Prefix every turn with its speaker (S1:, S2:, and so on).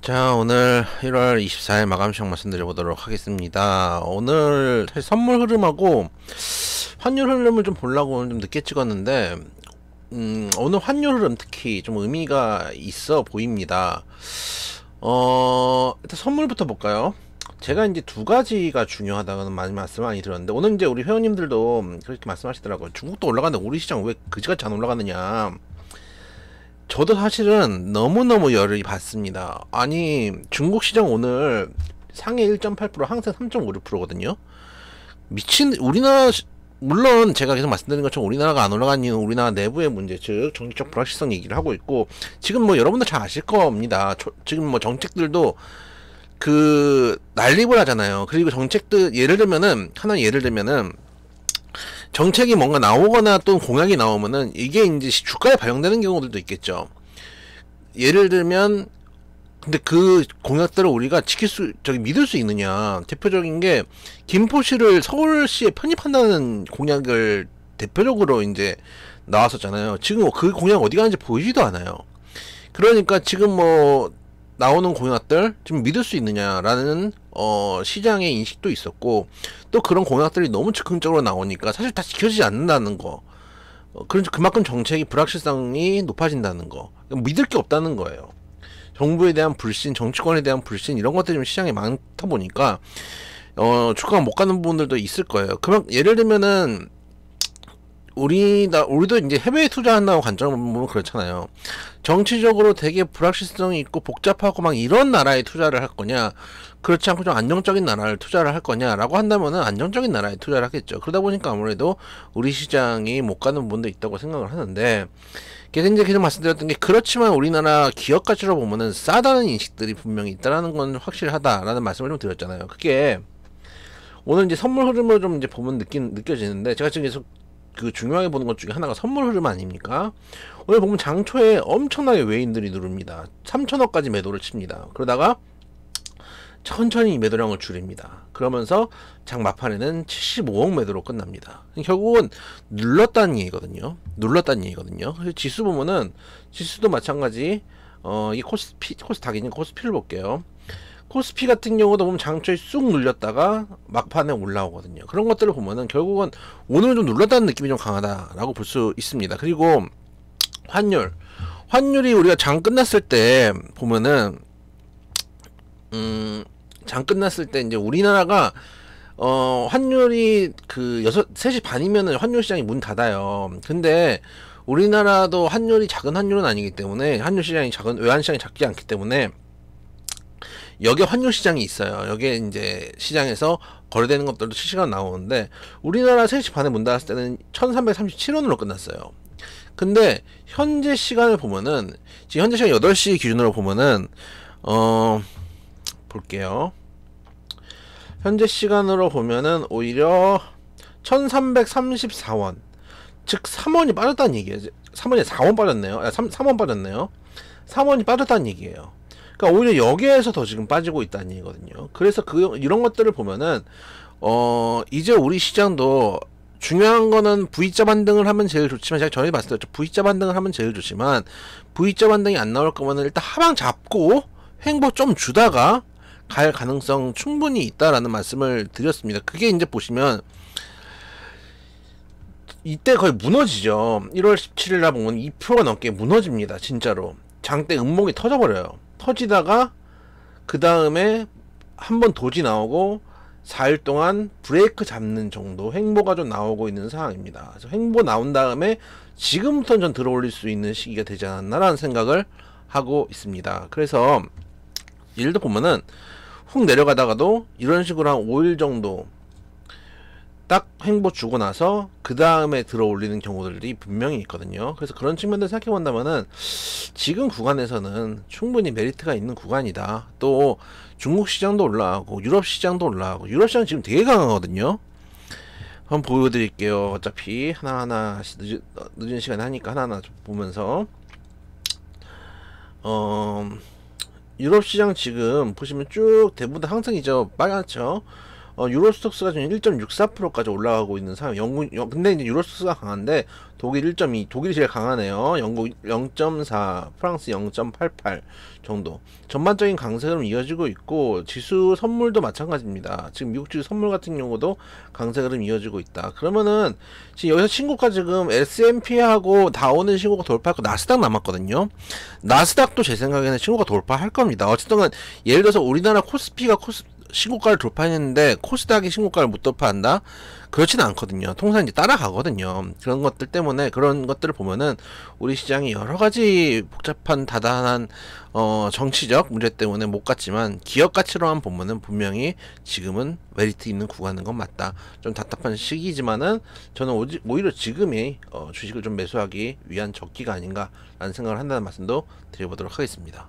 S1: 자, 오늘 1월 24일 마감 시황 말씀드려보도록 하겠습니다. 오늘 사실 선물 흐름하고 환율 흐름을 좀 보려고 오늘 좀 늦게 찍었는데, 오늘 환율 흐름 특히 좀 의미가 있어 보입니다. 일단 선물부터 볼까요? 제가 이제 두 가지가 중요하다는 말씀을 많이 들었는데, 오늘 이제 우리 회원님들도 그렇게 말씀하시더라고요. 중국도 올라가는데 우리 시장 왜 그지같이 안 올라가느냐. 저도 사실은 너무너무 열을 받습니다. 아니, 중국 시장 오늘 상해 1.8%, 항세 3.56%거든요. 미친, 물론 제가 계속 말씀드린 것처럼 우리나라가 안 올라간 이유는 우리나라 내부의 문제, 즉 정치적 불확실성 얘기를 하고 있고, 지금 뭐 여러분들 잘 아실 겁니다. 지금 뭐 정책들도 난립을 하잖아요. 그리고 정책들 예를 들면은 정책이 뭔가 나오거나 또 공약이 나오면은 이게 이제 주가에 반영되는 경우들도 있겠죠. 예를 들면, 근데 그 공약들을 우리가 믿을 수 있느냐. 대표적인 게 김포시를 서울시에 편입한다는 공약을 대표적으로 이제 나왔었잖아요. 지금 그 공약 어디 가는지 보이지도 않아요. 그러니까 지금 뭐 나오는 공약들 좀 믿을 수 있느냐라는 시장의 인식도 있었고, 또 그런 공약들이 너무 즉흥적으로 나오니까 사실 다 지켜지지 않는다는 거, 그만큼 정책이 불확실성이 높아진다는 거, 믿을 게 없다는 거예요. 정부에 대한 불신, 정치권에 대한 불신, 이런 것들이 좀 시장에 많다 보니까 주가가 못 가는 부분들도 있을 거예요. 예를 들면은 우리도 이제 해외에 투자한다고 관점을 보면 그렇잖아요. 정치적으로 되게 불확실성이 있고 복잡하고 막 이런 나라에 투자를 할 거냐, 그렇지 않고 좀 안정적인 나라를 투자를 할 거냐라고 한다면은 안정적인 나라에 투자를 하겠죠. 그러다 보니까 아무래도 우리 시장이 못 가는 부분도 있다고 생각을 하는데, 이제 계속 말씀드렸던 게, 그렇지만 우리나라 기업 가치로 보면은 싸다는 인식들이 분명히 있다라는 건 확실하다라는 말씀을 좀 드렸잖아요. 그게 오늘 이제 선물 흐름을 좀 이제 보면 느껴지는데, 제가 지금 계속 중요하게 보는 것 중에 하나가 선물 흐름 아닙니까? 오늘 보면 장초에 엄청나게 외인들이 누릅니다. 3천억까지 매도를 칩니다. 그러다가 천천히 매도량을 줄입니다. 그러면서 장 막판에는 75억 매도로 끝납니다. 결국은 눌렀다는 얘기거든요. 그래서 지수 보면은, 지수도 마찬가지. 이 코스닥이니 코스피를 볼게요. 코스피 같은 경우도 보면 장초에 쑥 눌렸다가 막판에 올라오거든요. 그런 것들을 보면은 결국은 오늘은 좀 눌렀다는 느낌이 좀 강하다라고 볼 수 있습니다. 그리고 환율이 우리가 장 끝났을 때 보면은, 장 끝났을 때 이제 우리나라가 환율이 3시 반이면은 환율 시장이 문 닫아요. 근데 우리나라도 환율이 작은 환율은 아니기 때문에, 환율 시장이 외환 시장이 작지 않기 때문에 여기에 환율 시장이 있어요. 여기에 이제 시장에서 거래되는 것들도 실시간 나오는데, 우리나라 3시 반에 문 닫았을 때는 1337원으로 끝났어요. 근데 현재 시간을 보면은, 지금 현재 시간 8시 기준으로 보면은 볼게요. 현재 시간으로 보면은 오히려 1334원, 즉 3원이 빠졌다는 얘기예요. 3원이 4원 빠졌네요. 3원 빠졌네요. 3원이 빠졌다는 얘기예요. 그러니까 오히려 여기에서 더 지금 빠지고 있다는 얘기거든요. 그래서 이런 것들을 보면은 이제 우리 시장도, 중요한 거는 V자 반등을 하면 제일 좋지만, 제가 전에 말씀드렸죠. V자 반등을 하면 제일 좋지만, V자 반등이 안 나올 거면은 일단 하방 잡고 횡보 좀 주다가 갈 가능성 충분히 있다라는 말씀을 드렸습니다. 그게 이제 보시면 이때 거의 무너지죠. 1월 17일 날 보면 2%가 넘게 무너집니다. 진짜로 장대 음목이 터져버려요. 터지다가 그 다음에 한번 도지 나오고 4일 동안 브레이크 잡는 정도 횡보가 좀 나오고 있는 상황입니다. 그래서 횡보 나온 다음에 지금부터는 전 들어올릴 수 있는 시기가 되지 않았나라는 생각을 하고 있습니다. 그래서 예를 들어 보면은 훅 내려가다가도 이런 식으로 한 5일 정도 딱 횡보 주고 나서 그 다음에 들어 올리는 경우들이 분명히 있거든요. 그래서 그런 측면들 생각해 본다면은 지금 구간에서는 충분히 메리트가 있는 구간이다. 또 중국 시장도 올라가고 유럽 시장도 올라가고, 유럽 시장 지금 되게 강하거든요. 한번 보여드릴게요. 어차피 하나하나 늦은 시간에 하니까 하나하나 보면서, 유럽 시장 지금 보시면 쭉 대부분 다 상승이죠. 빨갛죠. 유로스톡스가 지금 1.64%까지 올라가고 있는 상황. 근데 이제 유로스톡스가 강한데 독일 1.2, 독일이 제일 강하네요. 영국 0.4, 프랑스 0.88 정도. 전반적인 강세 흐름 이어지고 있고 지수 선물도 마찬가지입니다. 지금 미국 지수 선물 같은 경우도 강세 흐름 이어지고 있다. 그러면은 지금 여기서 신고가 지금 S&P하고 다우는 신고가 돌파했고 나스닥 남았거든요. 나스닥도 제 생각에는 신고가 돌파할 겁니다. 어쨌든 예를 들어서 우리나라 코스피가 신고가를 돌파했는데 코스닥이 신고가를 못 돌파한다? 그렇지는 않거든요. 통상 이제 따라가거든요. 그런 것들 때문에 그런 것들을 보면은 우리 시장이 여러 가지 복잡한 다단한 정치적 문제 때문에 못 갔지만 기업 가치로만 보면은 분명히 지금은 메리트 있는 구간인 건 맞다. 좀 답답한 시기지만은 저는 오히려 지금이 주식을 좀 매수하기 위한 적기가 아닌가라는 생각을 한다는 말씀도 드려보도록 하겠습니다.